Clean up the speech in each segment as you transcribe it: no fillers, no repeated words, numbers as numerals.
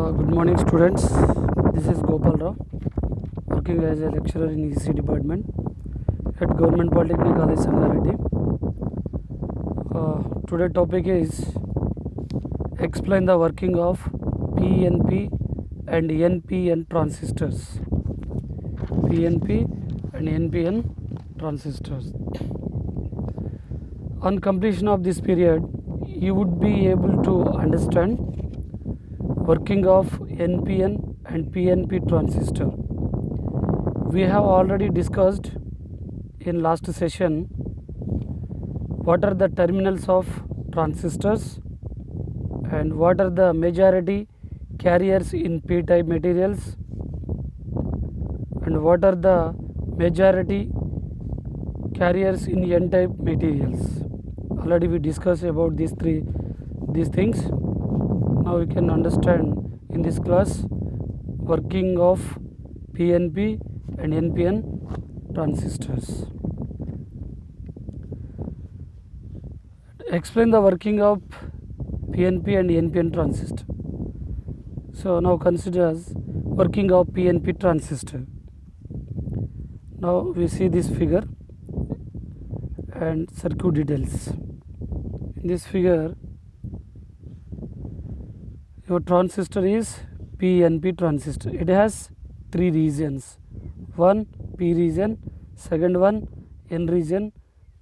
Good morning, students. This is Gopal Rao, working as a lecturer in EC department at Government Polytechnic College, Sangareddy. Today topic is explain the working of PNP and NPN transistors. PNP and NPN transistors. On completion of this period, you would be able to understand working of NPN and PNP transistor. We have already discussed in last session what are the terminals of transistors and what are the majority carriers in p-type materials and what are the majority carriers in n-type materials. Already we discussed about these things. Now we can understand in this class working of PNP and NPN transistors. Explain the working of PNP and NPN transistor. So now consider working of PNP transistor. Now we see this figure and circuit details. In this figure, your transistor is PNP transistor. It has three regions. One P region, second one N region,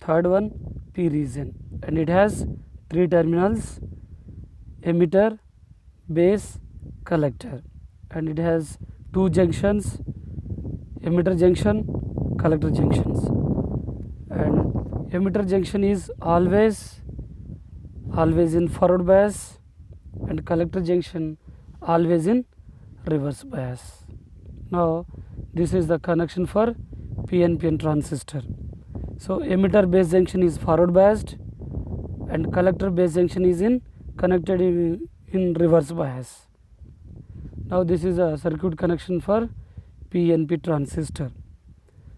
third one P region. And it has three terminals: emitter, base, collector. And it has two junctions: emitter junction, collector junctions. And emitter junction is always in forward bias, and collector junction always in reverse bias. Now this is the connection for PNP transistor. So emitter base junction is forward biased and collector base junction is connected in reverse bias. Now this is a circuit connection for PNP transistor.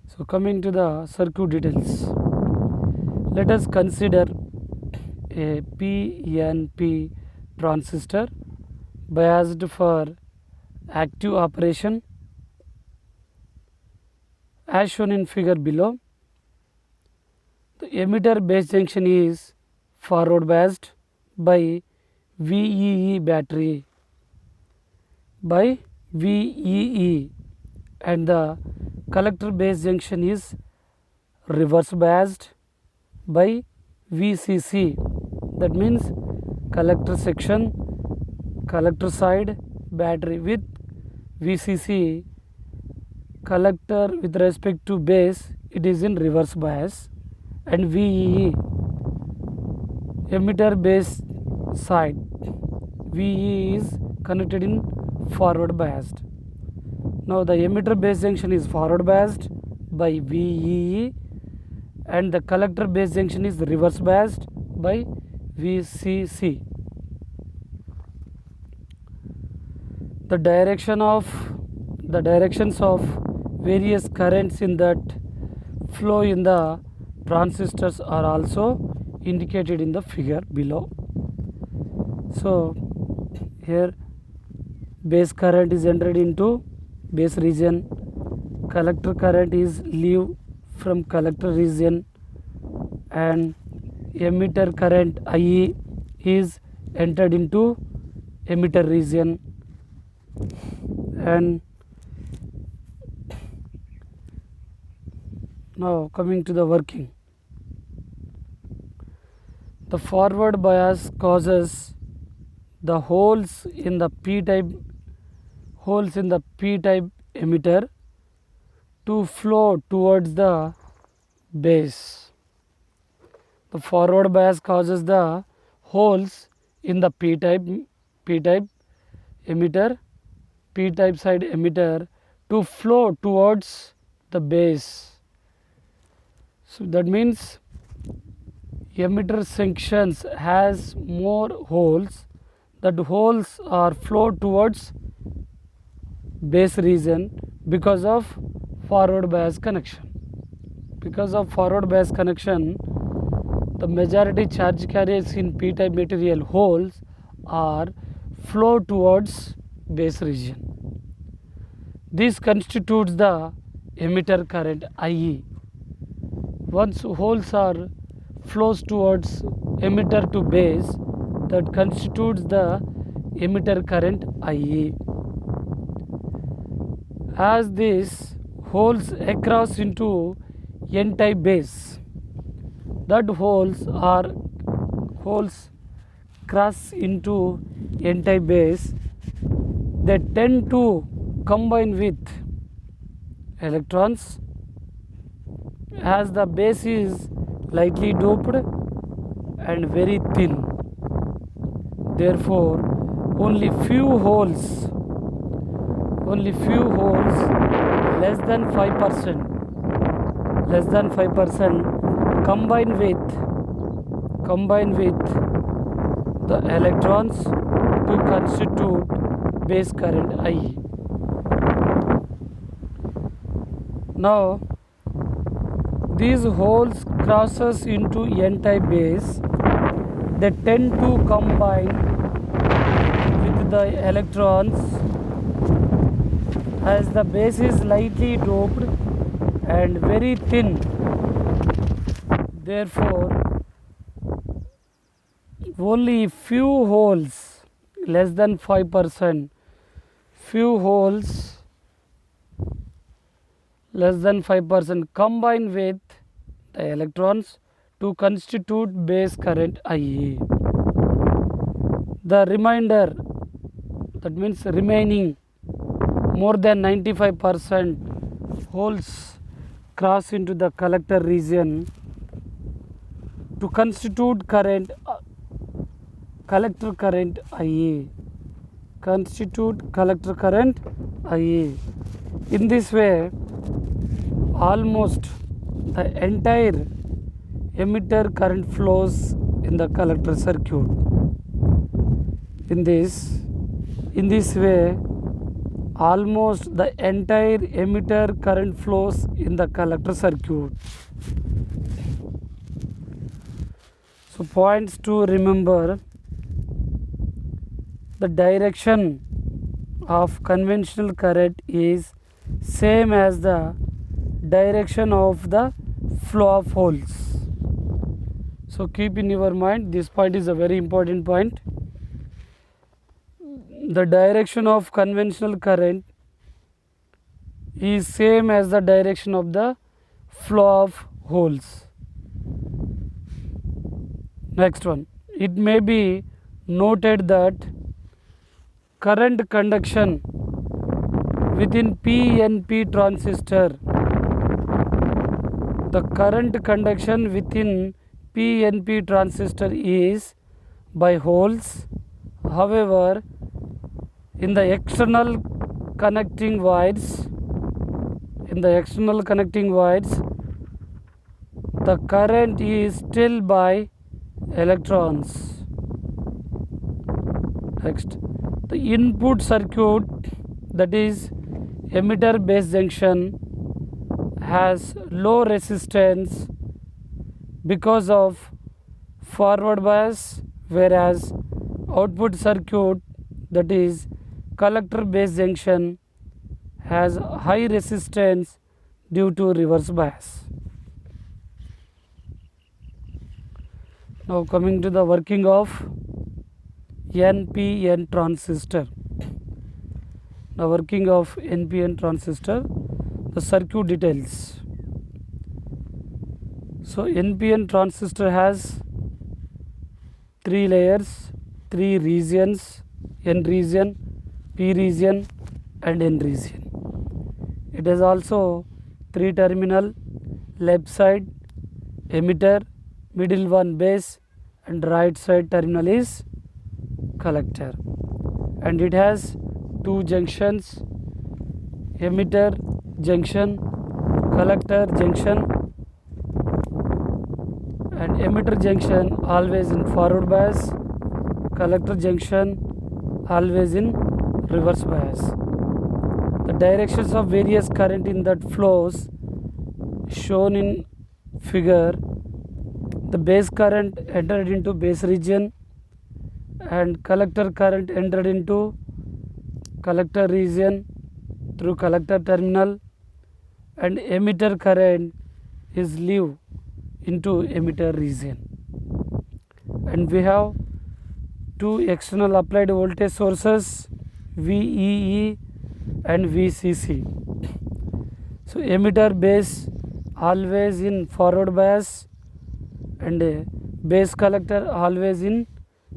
So coming to the circuit details, let us consider a PNP transistor biased for active operation as shown in figure below. The emitter base junction is forward biased by VEE battery and the collector base junction is reverse biased by VCC. That means collector section, collector side battery with VCC, collector with respect to base it is in reverse bias, and VEE emitter base side VEE is connected in forward biased. Now the emitter base junction is forward biased by VEE and the collector base junction is reverse biased by VCC. The directions of various currents in that flow in the transistors are also indicated in the figure below. So here base current is entered into base region, collector current is leave from collector region, and emitter current IE is entered into emitter region. And now coming to the working, the forward bias causes the holes in the p-type emitter to flow towards the base. The forward bias causes the holes in the p-type emitter, p-type side emitter to flow towards the base. So that means emitter sections has more holes. That holes are flow towards base region because of forward bias connection. Because of forward bias connection, the majority charge carriers in p-type material holes are flow towards base region. This constitutes the emitter current IE. Once holes are flows towards emitter to base, that constitutes the emitter current IE. As this holes across into n-type base, that holes cross into n-type base, they tend to combine with electrons as the base is lightly doped and very thin. Therefore, only few holes less than 5% combine with the electrons to constitute base current IE. Now these holes crosses into n-type base, they tend to combine with the electrons as the base is lightly doped and very thin. Therefore, only few holes less than 5%, combine with the electrons to constitute base current IE. The remainder, that means remaining more than 95% holes cross into the collector region to constitute collector current IE. In this way, almost the entire emitter current flows in the collector circuit. In this way, almost the entire emitter current flows in the collector circuit. So points to remember: the direction of conventional current is same as the direction of the flow of holes. So keep in your mind, this point is a very important point. The direction of conventional current is same as the direction of the flow of holes. Next one, it may be noted that current conduction within PNP transistor, the current conduction within PNP transistor is by holes. However, in the external connecting wires, the current is still by electrons. Next, the input circuit, that is emitter base junction, has low resistance because of forward bias, whereas output circuit, that is collector base junction, has high resistance due to reverse bias. Now coming to the working of NPN transistor. The working of NPN transistor, the circuit details. So NPN transistor has 3 layers, 3 regions: N region, P region and N region. It has also 3 terminal: left side emitter, middle one base and right side terminal is collector. And it has 2 junctions: emitter junction, collector junction. And emitter junction always in forward bias, collector junction always in reverse bias. The directions of various current in that flows shown in figure. The base current entered into base region and collector current entered into collector region through collector terminal, and emitter current is leave into emitter region. And we have two external applied voltage sources, VEE and VCC. So emitter base always in forward bias and base collector always in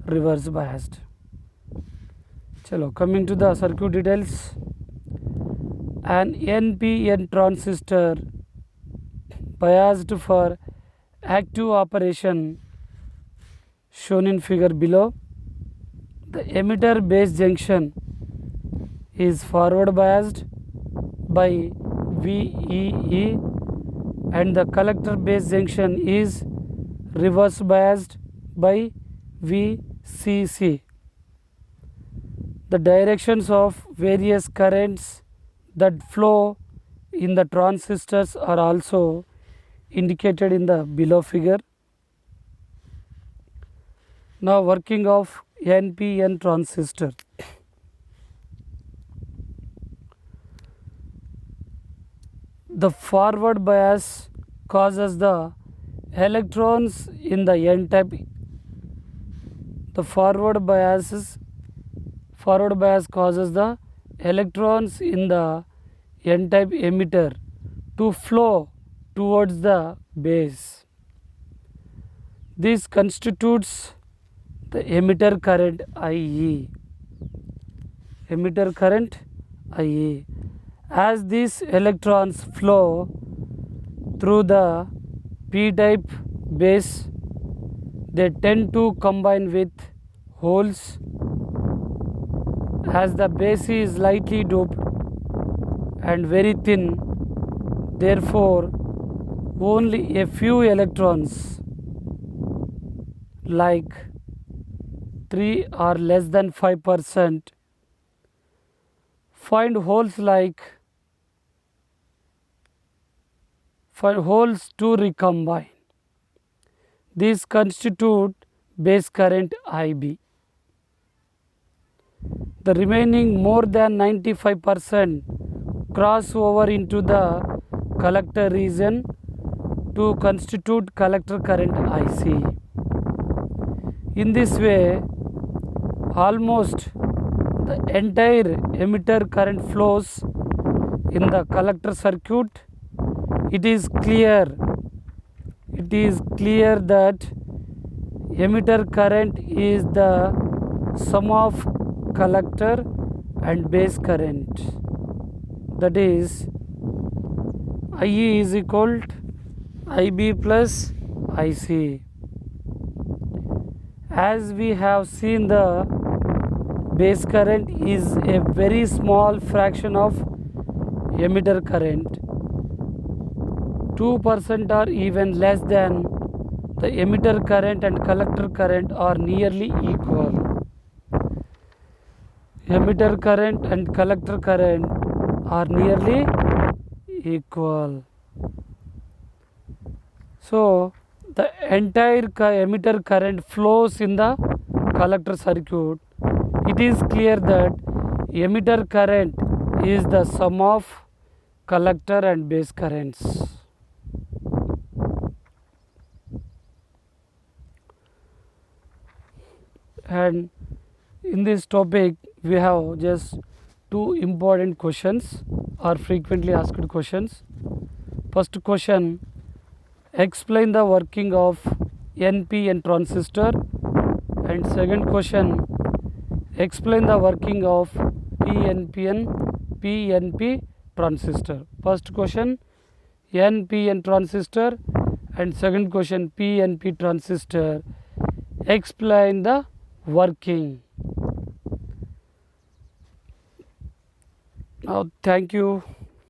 reverse biased. Chalo, coming to the circuit details. An NPN transistor biased for active operation shown in figure below. The emitter base junction is forward biased by VEE and the collector base junction is reverse biased by VCC. The directions of various currents that flow in the transistors are also indicated in the below figure. Now working of NPN transistor. The forward bias causes the electrons in the N-type. The forward bias causes the electrons in the N-type emitter to flow towards the base. This constitutes the emitter current IE. Emitter current IE. As these electrons flow through the P-type base, they tend to combine with holes. As the base is lightly doped and very thin, therefore only a few electrons like 3 or less than 5% find holes to recombine. These constitute base current IB. The remaining more than 95% cross over into the collector region to constitute collector current IC. In this way, almost the entire emitter current flows in the collector circuit. It is clear that emitter current is the sum of collector and base current, that is IE is equal to IB plus IC. As we have seen, the base current is a very small fraction of emitter current. 2% or even less than the emitter current and collector current are nearly equal. Emitter current and collector current are nearly equal. So the entire emitter current flows in the collector circuit. It is clear that emitter current is the sum of collector and base currents. And in this topic we have just two important questions or frequently asked questions. First question, explain the working of NPN transistor, and second question, explain the working of PNP transistor. First question, NPN transistor, and second question, PNP transistor. Explain the working. Now thank you.